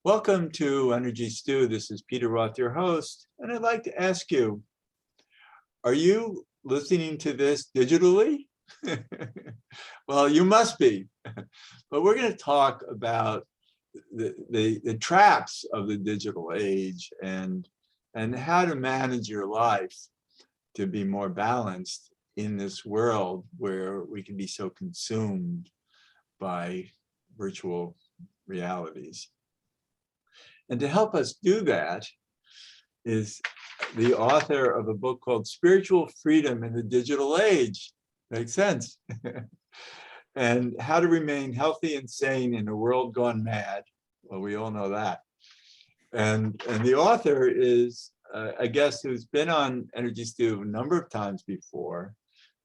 Welcome to Energy Stew. This is Peter Roth, your host, and I'd like to ask you, are you listening to this digitally? Well, you must be, but we're going to talk about the traps of the digital age and how to manage your life to be more balanced in this world where we can be so consumed by virtual realities. And to help us do that is the author of a book called Spiritual Freedom in the Digital Age. Makes sense. And how to remain healthy and sane in a world gone mad. Well, we all know that. And the author is a guest who's been on Energy Stew a number of times before.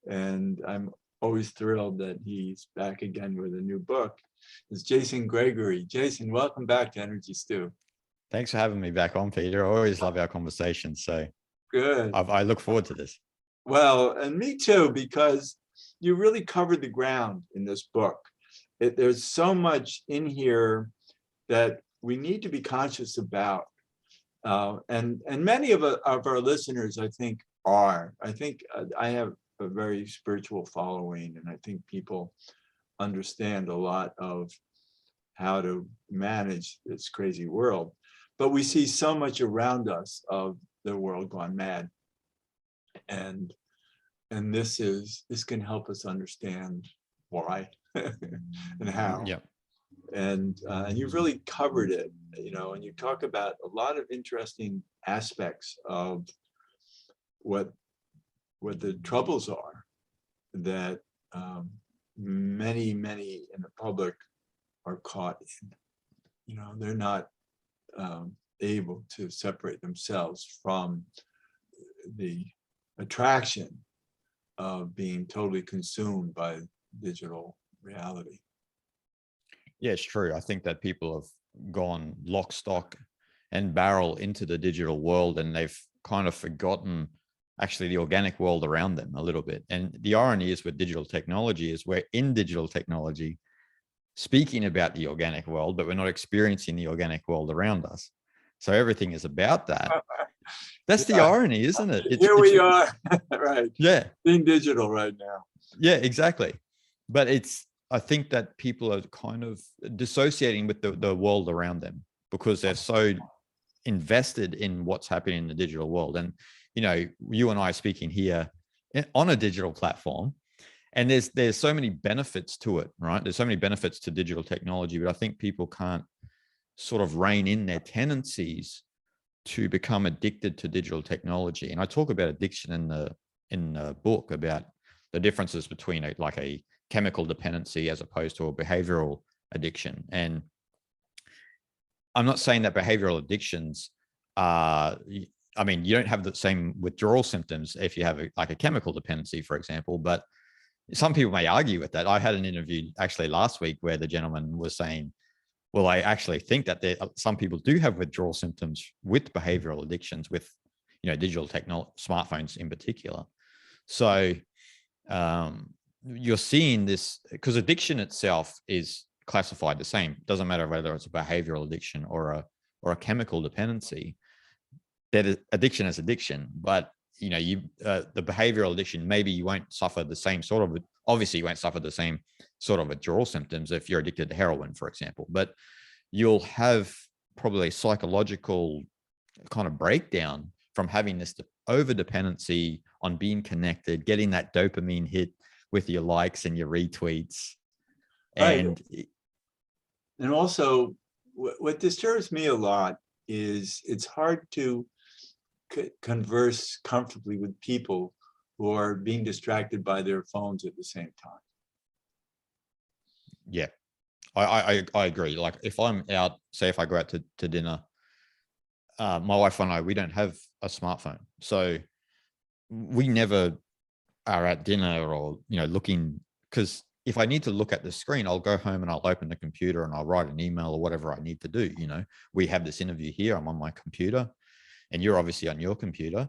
And I'm always thrilled that he's back again with a new book. It's Jason Gregory. Jason, welcome back to Energy Stew. Thanks for having me back on, Peter. I always love our conversations. So good. I look forward to this. Well, and me too, because you really covered the ground in this book. There's so much in here that we need to be conscious about. And many of our listeners, I think, are. I think I have a very spiritual following, and I think people understand a lot of how to manage this crazy world. But we see so much around us of the world gone mad. And this can help us understand why and how. Yeah. And you've really covered it, and you talk about a lot of interesting aspects of what the troubles are that many in the public are caught in. They're not able to separate themselves from the attraction of being totally consumed by digital reality. Yeah, it's true. I think that people have gone lock, stock, and barrel into the digital world, and they've kind of forgotten actually the organic world around them a little bit. And the irony is with digital technology is we're in digital technology speaking about the organic world, but we're not experiencing the organic world around us. So everything is about that. That's the irony, isn't it? Here we are, right? Yeah. Being digital right now. Yeah, exactly. But I think that people are kind of dissociating with the world around them because they're so invested in what's happening in the digital world. And, you and I are speaking here on a digital platform, and there's so many benefits to it, right? There's so many benefits to digital technology, but I think people can't sort of rein in their tendencies to become addicted to digital technology. And I talk about addiction in the book about the differences between a chemical dependency as opposed to a behavioral addiction. And I'm not saying that behavioral addictions you don't have the same withdrawal symptoms if you have a chemical dependency, for example, but some people may argue with that. I had an interview actually last week where the gentleman was saying, well, I actually think that some people do have withdrawal symptoms with behavioral addictions with, digital technology, smartphones in particular. So you're seeing this because addiction itself is classified the same. It doesn't matter whether it's a behavioral addiction or a chemical dependency. That addiction is addiction, but the behavioral addiction, maybe you won't suffer the same sort of, obviously you won't suffer the same sort of withdrawal symptoms if you're addicted to heroin, for example, but you'll have probably a psychological kind of breakdown from having this over dependency on being connected, getting that dopamine hit with your likes and your retweets. And also what disturbs me a lot is it's hard to converse comfortably with people who are being distracted by their phones at the same time. Yeah, I agree. Like if I'm out, say if I go out to dinner, my wife and I, we don't have a smartphone. So we never are at dinner or, looking, because if I need to look at the screen, I'll go home and I'll open the computer and I'll write an email or whatever I need to do. We have this interview here, I'm on my computer and you're obviously on your computer.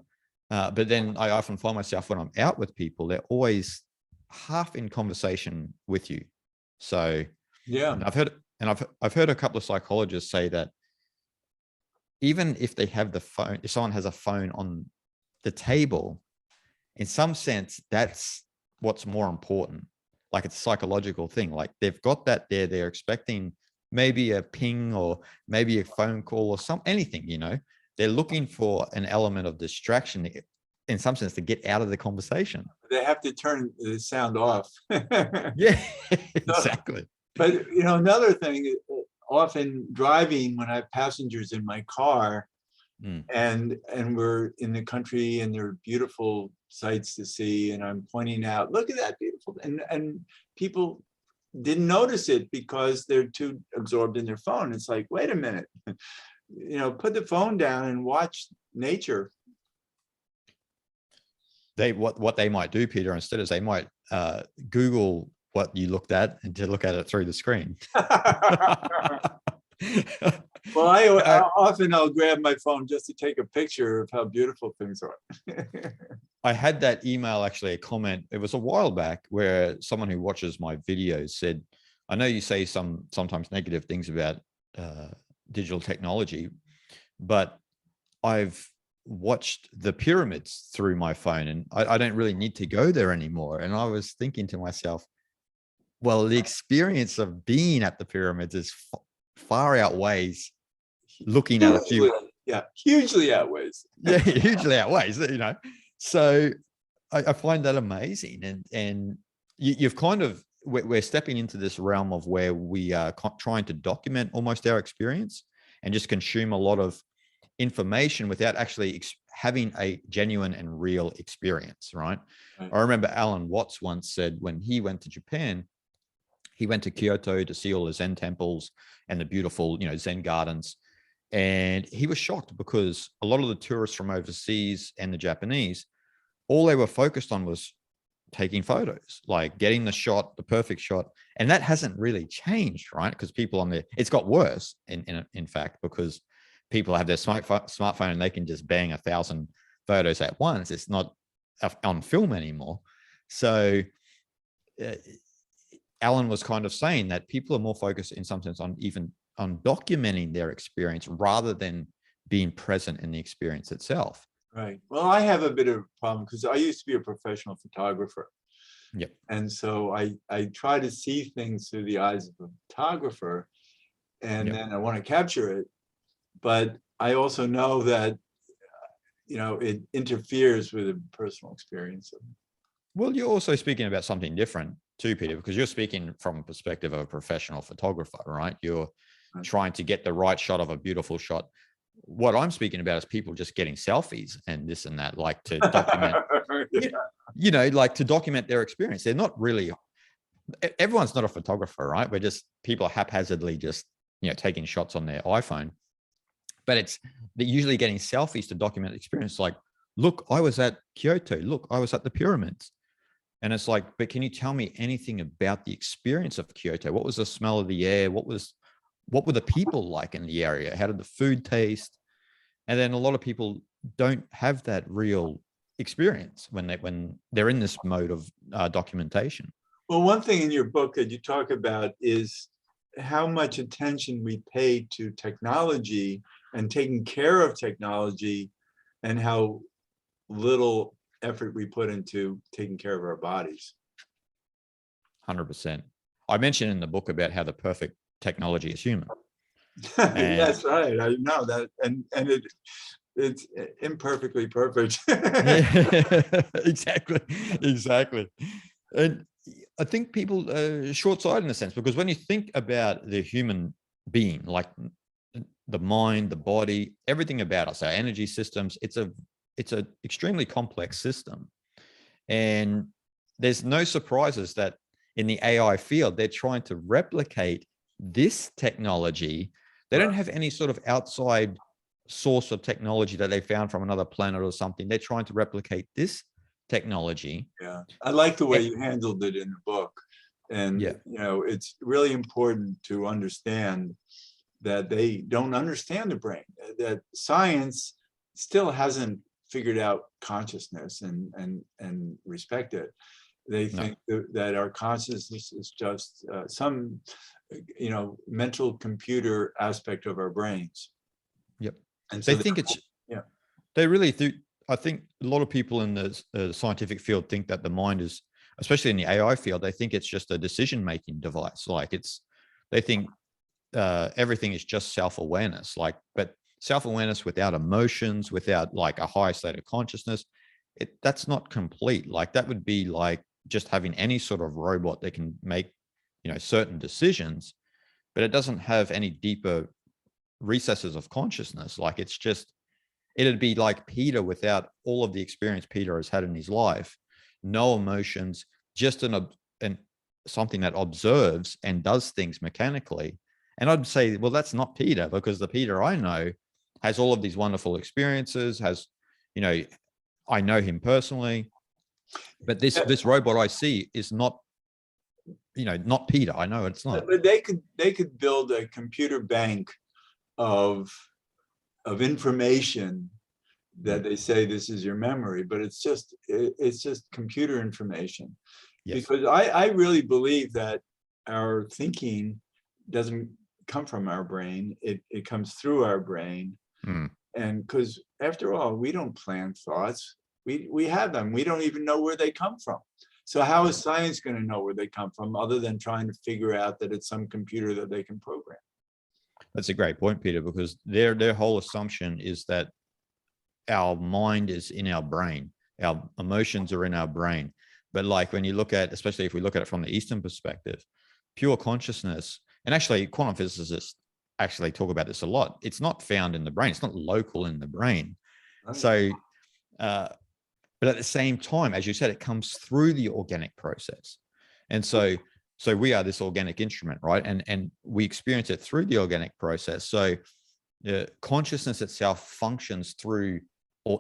But then I often find myself when I'm out with people, they're always half in conversation with you. So yeah, and I've heard a couple of psychologists say that even if they have the phone, if someone has a phone on the table, in some sense, that's what's more important. Like it's a psychological thing. Like they've got that there. They're expecting maybe a ping or maybe a phone call or anything, you know, they're looking for an element of distraction in some sense to get out of the conversation. They have to turn the sound off. Yeah, So, exactly. but you know, another thing, often driving when I have passengers in my car, and we're in the country and there are beautiful sights to see, and I'm pointing out, look at that beautiful, and people didn't notice it because they're too absorbed in their phone. It's like, wait a minute, you know, put the phone down and watch nature. What they might do, Peter, instead is they might Google what you looked at and to look at it through the screen. Well, often I'll grab my phone just to take a picture of how beautiful things are. I had that email, actually, a comment. It was a while back where someone who watches my videos said, I know you say sometimes negative things about digital technology, but I've watched the pyramids through my phone and I don't really need to go there anymore. And I was thinking to myself, well, the experience of being at the pyramids is far outweighs looking at a few. Yeah, hugely outweighs. Yeah, hugely outweighs, you know. So I find that amazing. And you've kind of, we're stepping into this realm of where we are trying to document almost our experience and just consume a lot of information without actually having a genuine and real experience, right? I remember Alan Watts once said when he went to Japan, he went to Kyoto to see all the Zen temples and the beautiful, you know, Zen gardens. And he was shocked because a lot of the tourists from overseas and the Japanese, all they were focused on was taking photos, like getting the shot, the perfect shot. And that hasn't really changed, right? Because people on there, it's got worse in fact, because people have their smartphone and they can just bang 1,000 photos at once. It's not on film anymore. So Alan was kind of saying that people are more focused in some sense on documenting their experience rather than being present in the experience itself. Right. Well, I have a bit of a problem because I used to be a professional photographer. Yep. And so I try to see things through the eyes of a photographer, and then I want to capture it. But I also know that, you know, it interferes with a personal experience. Well, you're also speaking about something different too, Peter, because you're speaking from a perspective of a professional photographer, right? You're trying to get the right shot of a beautiful shot. What I'm speaking about is people just getting selfies and this and that, like to document, you know, like to document their experience. They're not really, everyone's not a photographer, right? We're just, people are haphazardly just, you know, taking shots on their iPhone. But they're usually getting selfies to document the experience. Like, look, I was at Kyoto. Look, I was at the pyramids. And it's like, but can you tell me anything about the experience of Kyoto? What was the smell of the air? What were the people like in the area? How did the food taste? And then a lot of people don't have that real experience when they're in this mode of documentation. Well, one thing in your book that you talk about is how much attention we pay to technology and taking care of technology, and how little effort we put into taking care of our bodies. 100%. I mentioned in the book about how the perfect technology is human. That's right. I know that, and it's imperfectly perfect. Yeah, exactly. And I think people are short-sighted in a sense, because when you think about the human being, like the mind, the body, everything about us, our energy systems, it's a extremely complex system. And there's no surprises that in the AI field, they're trying to replicate this technology. They don't have any sort of outside source of technology that they found from another planet or something. They're trying to replicate this technology. Yeah, I like the way you handled it in the book. And, you know, it's really important to understand that they don't understand the brain, that science still hasn't figured out consciousness and respect it. They think that our consciousness is just some, you know, mental computer aspect of our brains. Yep. And They so, think it's, yeah, they really do. I think a lot of people in the scientific field think that the mind is, especially in the AI field, they think it's just a decision-making device. Like they think everything is just self-awareness. Like, but self-awareness without emotions, without like a high state of consciousness, that's not complete. Like that would be like just having any sort of robot that can make, certain decisions, but it doesn't have any deeper recesses of consciousness. Like it's just, it'd be like Peter without all of the experience Peter has had in his life, no emotions, just an something that observes and does things mechanically. And I'd say, well, that's not Peter, because the Peter I know has all of these wonderful experiences, has, I know him personally, but this robot I see is not, not Peter. I know it's not. but they could build a computer bank of information that they say this is your memory, but it's just computer information. Yes. Because I really believe that our thinking doesn't come from our brain, it comes through our brain. Mm. And because after all, we don't plan thoughts, we have them, we don't even know where they come from. So how is science going to know where they come from other than trying to figure out that it's some computer that they can program? That's a great point, Peter, because their whole assumption is that our mind is in our brain, our emotions are in our brain. But like when you look at, especially if we look at it from the Eastern perspective, pure consciousness, and actually quantum physicists actually talk about this a lot, it's not found in the brain, it's not local in the brain. Right. So but at the same time, as you said, it comes through the organic process. And so we are this organic instrument, right? And we experience it through the organic process. So consciousness itself functions through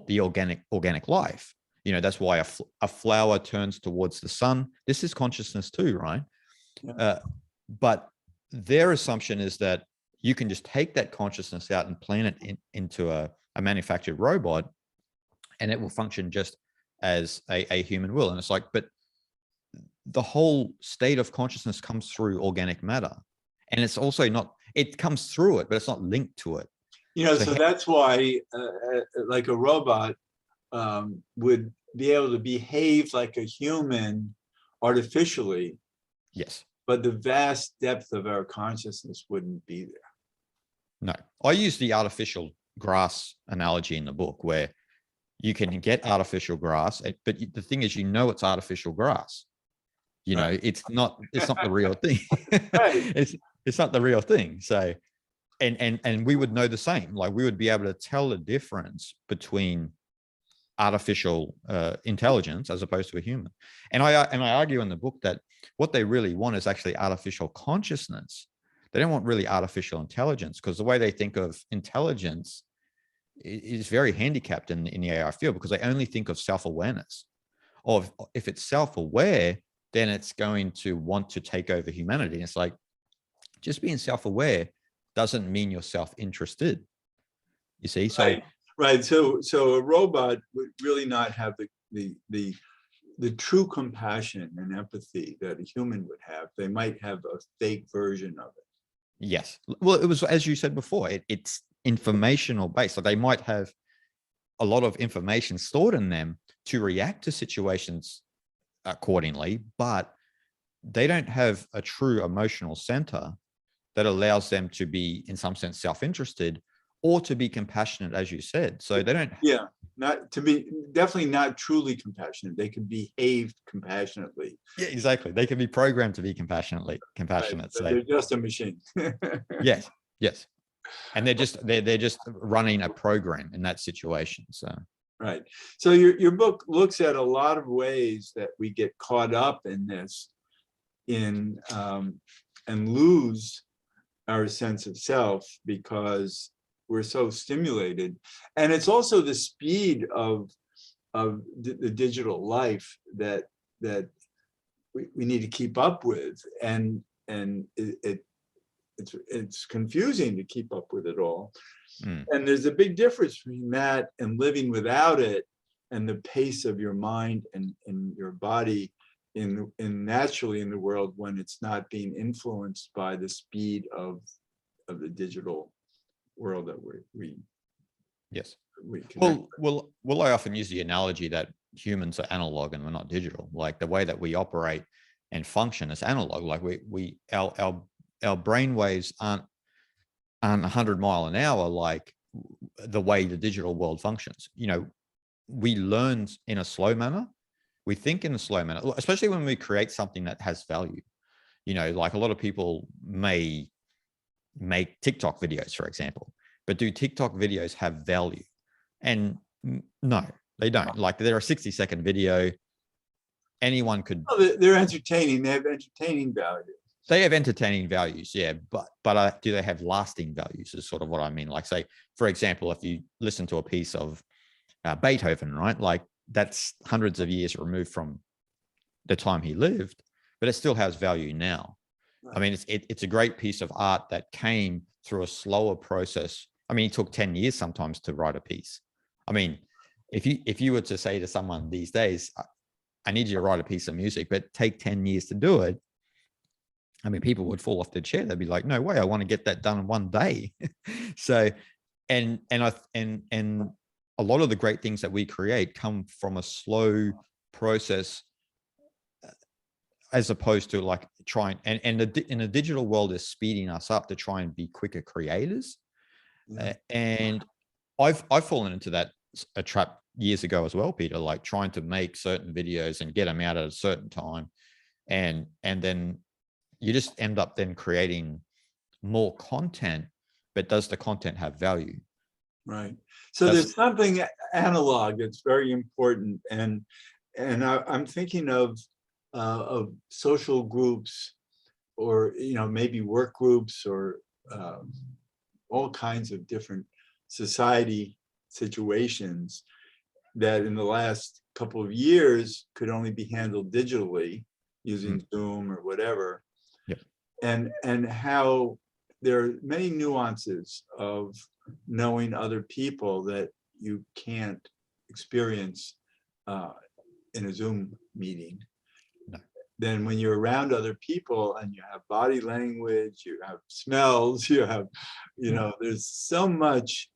the organic life. That's why a flower turns towards the sun. This is consciousness too, right? Yeah. But their assumption is that you can just take that consciousness out and plant it into a manufactured robot, and it will function just as a human will. And it's like, but the whole state of consciousness comes through organic matter, and it's also not, it comes through it, but it's not linked to it. So that's why like a robot would be able to behave like a human artificially. Yes. But the vast depth of our consciousness wouldn't be there. No, I use the artificial grass analogy in the book, where you can get artificial grass, but the thing is, it's artificial grass. Right. It's not the real thing. Right. It's not the real thing. So, and we would know the same. Like we would be able to tell the difference between artificial intelligence as opposed to a human. And I argue in the book that what they really want is actually artificial consciousness. They don't want really artificial intelligence, because the way they think of intelligence is very handicapped in the AI field, because they only think of self-awareness. Or if it's self-aware, then it's going to want to take over humanity. And it's like, just being self-aware doesn't mean you're self-interested. You see? So right. So a robot would really not have the true compassion and empathy that a human would have. They might have a fake version of it. Yes. Well, it was, as you said before, it's informational based. So they might have a lot of information stored in them to react to situations accordingly, but they don't have a true emotional center that allows them to be, in some sense, self-interested or to be compassionate, as you said. So they don't. Yeah, definitely not truly compassionate. They can behave compassionately. Yeah, exactly. They can be programmed to be compassionate. Right, So they're just a machine. yes. And they're just running a program in that situation. So right. So your book looks at a lot of ways that we get caught up in this, and lose our sense of self because we're so stimulated. And it's also the speed of the digital life that we need to keep up with, and it's confusing to keep up with it all. And there's a big difference between that and living without it, and the pace of your mind and your body in naturally in the world, when it's not being influenced by the speed of the digital world that we Yes. we connect. Well, I often use the analogy that humans are analog and we're not digital. Like the way that we operate and function is analog. Like our brain waves aren't 100 mile an hour like the way the digital world functions. You know, we learn in a slow manner. We think in a slow manner, especially when we create something that has value. You know, like a lot of people may make TikTok videos, for example, but do TikTok videos have value? And no, they don't. Like they're a 60-second video. Anyone could. Oh, they're entertaining. They have entertaining value. They have entertaining values, yeah, but do they have lasting values? Is sort of what I mean. Like, say, for example, if you listen to a piece of Beethoven, right? Like that's hundreds of years removed from the time he lived, but it still has value now. Right. I mean, it's a great piece of art that came through a slower process. I mean, it took 10 years sometimes to write a piece. I mean, if you were to say to someone these days, I need you to write a piece of music, but take 10 years to do it. I mean, people would fall off their chair. They'd be like, no way, I want to get that done in one day. So, and a lot of the great things that we create come from a slow process, as opposed to like trying, and in a digital world is speeding us up to try and be quicker creators. Yeah. And I've fallen into that a trap years ago as well, Peter, like trying to make certain videos and get them out at a certain time. And then you just end up then creating more content, but does the content have value? Right. So there's something analog that's very important. And I'm thinking of social groups, or, you know, maybe work groups, or all kinds of different society situations that in the last couple of years could only be handled digitally using Zoom or whatever. Yep. And how there are many nuances of knowing other people that you can't experience in a Zoom meeting. No. Then when you're around other people and you have body language, you have smells, you have, you know, there's so much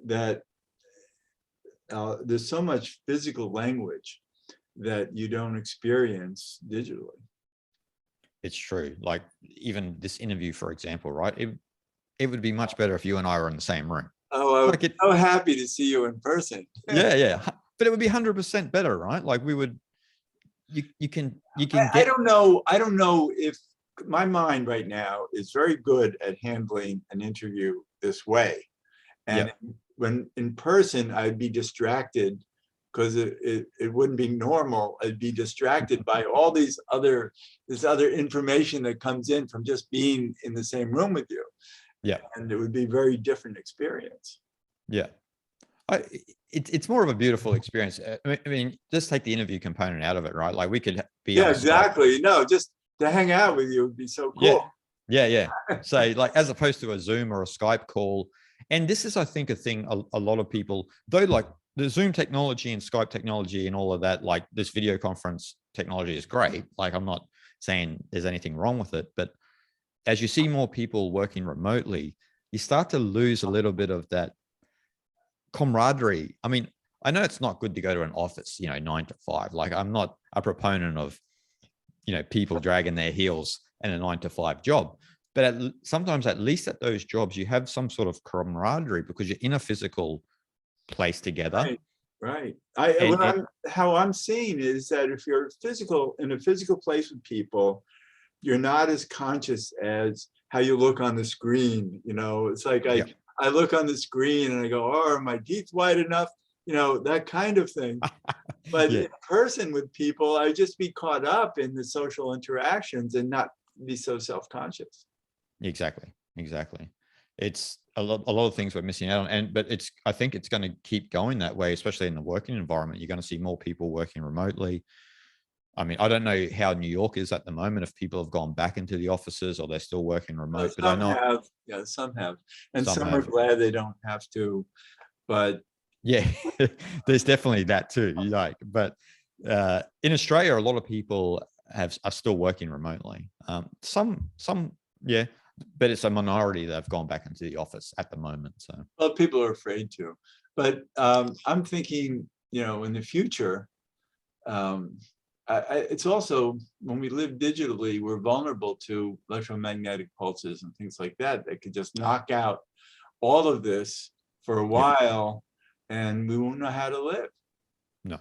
that there's so much physical language that you don't experience digitally. It's true. Like even this interview, for example, right? It would be much better if you and I were in the same room. Oh, I was so happy to see you in person. Yeah. But it would be 100% better, right? Like we would, you can get. I don't know if my mind right now is very good at handling an interview this way. And when in person, I'd be distracted because it wouldn't be normal. I'd be distracted by all this other information that comes in from just being in the same room with you. Yeah. And it would be a very different experience. Yeah. It's more of a beautiful experience. I mean, just take the interview component out of it, right? Like we could be. Yeah, exactly. No, just to hang out with you would be so cool. Yeah. So like, as opposed to a Zoom or a Skype call. And this is, I think, a thing a lot of people, though, like the Zoom technology and Skype technology and all of that, like this video conference technology is great. Like, I'm not saying there's anything wrong with it, but as you see more people working remotely, you start to lose a little bit of that camaraderie. I mean, I know it's not good to go to an office, 9 to 5. Like, I'm not a proponent of, people dragging their heels in a 9 to 5 job. But sometimes, at least at those jobs, you have some sort of camaraderie because you're in a physical place together. Right. How I'm seeing is that if you're in a physical place with people, you're not as conscious as how you look on the screen. It's like I look on the screen and I go, oh, are my teeth wide enough? That kind of thing. But in person with people, I just be caught up in the social interactions and not be so self-conscious. Exactly. It's a lot of things we're missing out on, but I think it's going to keep going that way, especially in the working environment. You're going to see more people working remotely. I mean, I don't know how New York is at the moment, if people have gone back into the offices or they're still working remote. But I know some have, and some are glad they don't have to. But yeah, there's definitely that too. But in Australia, a lot of people are still working remotely. Some, yeah. but it's a minority that have gone back into the office at the moment. So Well, people are afraid to, but I'm thinking, in the future, um, it's also when we live digitally, we're vulnerable to electromagnetic pulses and things like that that could just knock out all of this for a while, and we won't know how to live. no,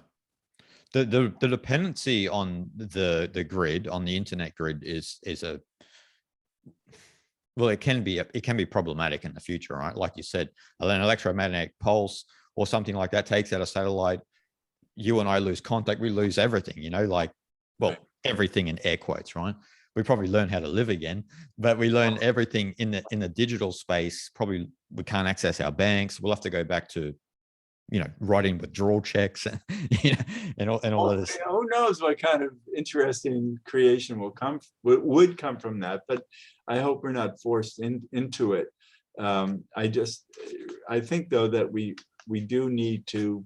the dependency on the grid, on the internet grid, is a, well, it can be problematic in the future, right? Like you said, an electromagnetic pulse or something like that takes out a satellite. You and I lose contact, we lose everything, like, well, Right. everything in air quotes, right? We probably learn how to live again, but we learn everything in the digital space. Probably we can't access our banks. We'll have to go back to, writing withdrawal checks and, and all of this. Who knows what kind of interesting creation would come from that, but I hope we're not forced into it. I think though that we do need to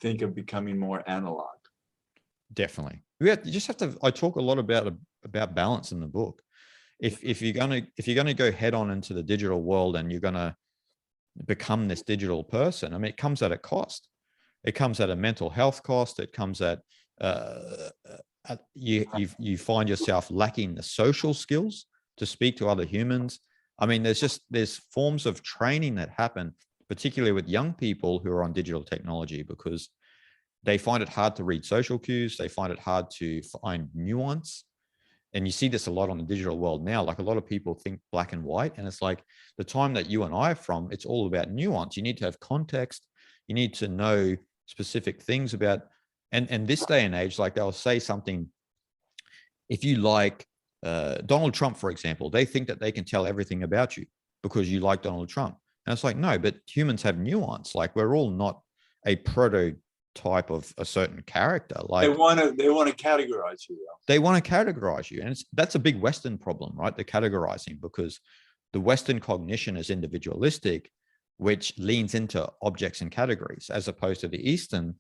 think of becoming more analog. Definitely. You just have to, I talk a lot about balance in the book. If you're gonna go head on into the digital world and you're gonna become this digital person, I mean, it comes at a cost. It comes at a mental health cost. It comes at you find yourself lacking the social skills to speak to other humans. I mean, there's forms of training that happen, particularly with young people who are on digital technology, because they find it hard to read social cues. They find it hard to find nuance. And you see this a lot on the digital world now. Like, a lot of people think black and white. And it's like, the time that you and I are from, it's all about nuance. You need to have context. You need to know specific things about, and this day and age, like, they'll say something. If you like Donald Trump, for example, they think that they can tell everything about you because you like Donald Trump. And it's like, no, but humans have nuance. Like, we're all not a prototype of a certain character. Like, They want to categorize you, though. They want to categorize you. And that's a big Western problem, right? The categorizing, because the Western cognition is individualistic, which leans into objects and categories, as opposed to the Eastern,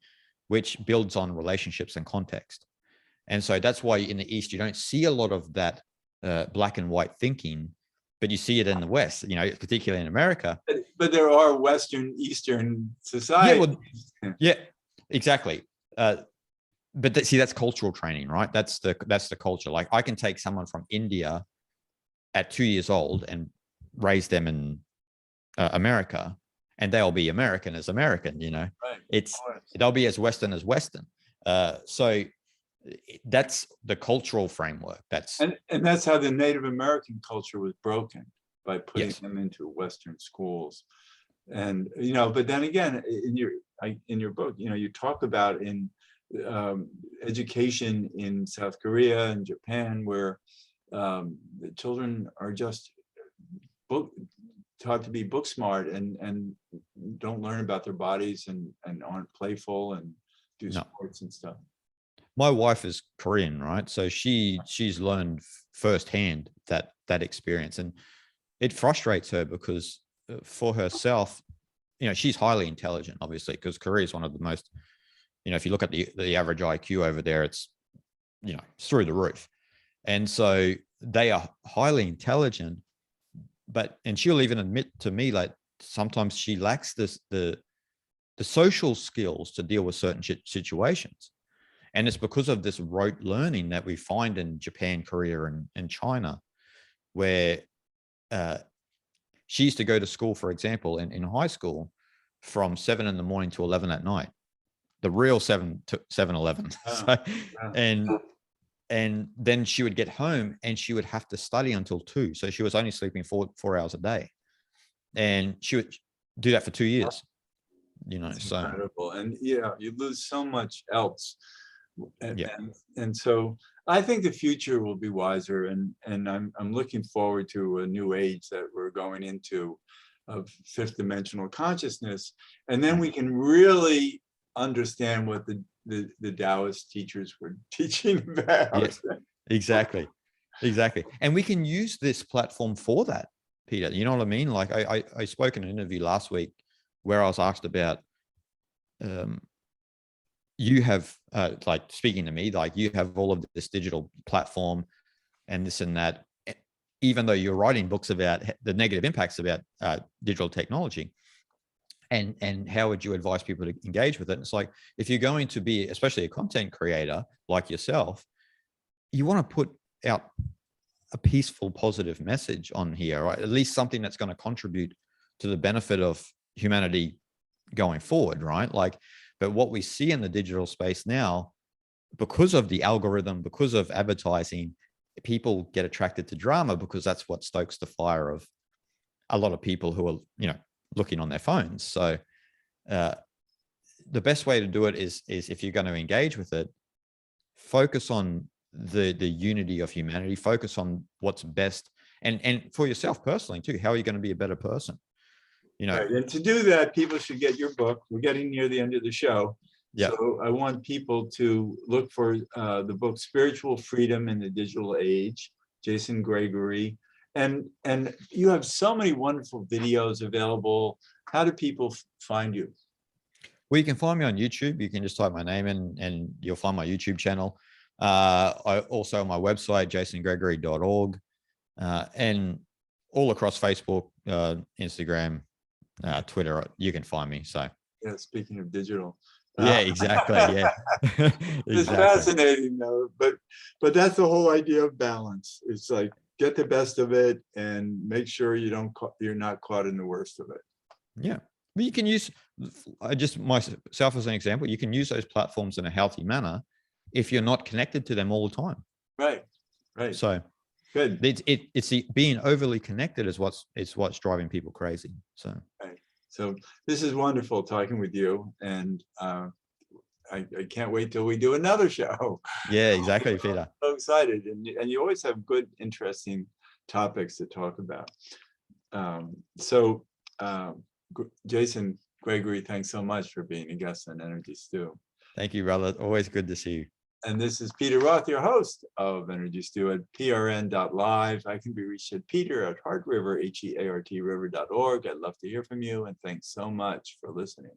which builds on relationships and context. And so that's why in the East, you don't see a lot of that black and white thinking, but you see it in the West, particularly in America. But there are Western, Eastern societies. Yeah, exactly. But see, that's cultural training, right? That's the culture. Like, I can take someone from India at 2 years old and raise them in America, and they'll be American as American. Right. They'll be as Western as Western. So that's the cultural framework. And that's how the Native American culture was broken, by putting Yes. them into Western schools. And but then again, in your book, you talk about in education in South Korea and Japan, where the children are just taught to be book smart and don't learn about their bodies and aren't playful and do sports and stuff. My wife is Korean, right? So she's learned firsthand that experience, and it frustrates her because for herself, she's highly intelligent, obviously, because Korea is one of the most, if you look at the average IQ over there, it's through the roof. And so they are highly intelligent, and she'll even admit to me, like, sometimes she lacks the social skills to deal with certain situations. And it's because of this rote learning that we find in Japan, Korea, and China, where she used to go to school, for example, in high school, from 7 a.m. to 11 at night, the real 7-Eleven. And then she would get home and she would have to study until 2. So she was only sleeping 4 hours a day, and she would do that for 2 years. It's so incredible. And you lose so much else. Yeah. And so I think the future will be wiser, and I'm looking forward to a new age that we're going into, of fifth dimensional consciousness, and then we can really understand what the Taoist teachers were teaching about. Yes, exactly. And we can use this platform for that, Peter. You know what I mean? Like, I spoke in an interview last week where I was asked about, you have, like, speaking to me, like, you have all of this digital platform and this and that. even though you're writing books about the negative impacts about digital technology, and how would you advise people to engage with it? And it's like, if you're going to be, especially a content creator like yourself, you want to put out a peaceful, positive message on here, right? At least something that's going to contribute to the benefit of humanity going forward, right? Like, but what we see in the digital space now, because of the algorithm, because of advertising, people get attracted to drama because that's what stokes the fire of a lot of people who are, looking on their phones. So the best way to do it is if you're going to engage with it, focus on the unity of humanity, focus on what's best, and for yourself personally too. How are you going to be a better person? Right. And to do that, people should get your book. We're getting near the end of the show. Yeah. So I want people to look for the book Spiritual Freedom in the Digital Age, Jason Gregory. And you have so many wonderful videos available. How do people find you? Well, you can find me on YouTube. You can just type my name in and you'll find my YouTube channel. I also on my website, jasongregory.org, and all across Facebook, Instagram, Twitter, you can find me. So yeah, speaking of digital. Yeah, exactly. Yeah. It's fascinating though, but that's the whole idea of balance. It's like get the best of it and make sure you're not caught in the worst of it. Yeah. But you can use, just myself as an example, you can use those platforms in a healthy manner if you're not connected to them all the time. Right. So good. It's being overly connected is what's driving people crazy. So right. So this is wonderful talking with you, and I can't wait till we do another show. Yeah, exactly, Peter. I'm so excited, and you always have good, interesting topics to talk about. Jason Gregory, thanks so much for being a guest on Energy Stew. Thank you, brother. Always good to see you. And this is Peter Roth, your host of Energy Stew at prn.live. I can be reached at peter@heartriver, HEART river.org. I'd love to hear from you, and thanks so much for listening.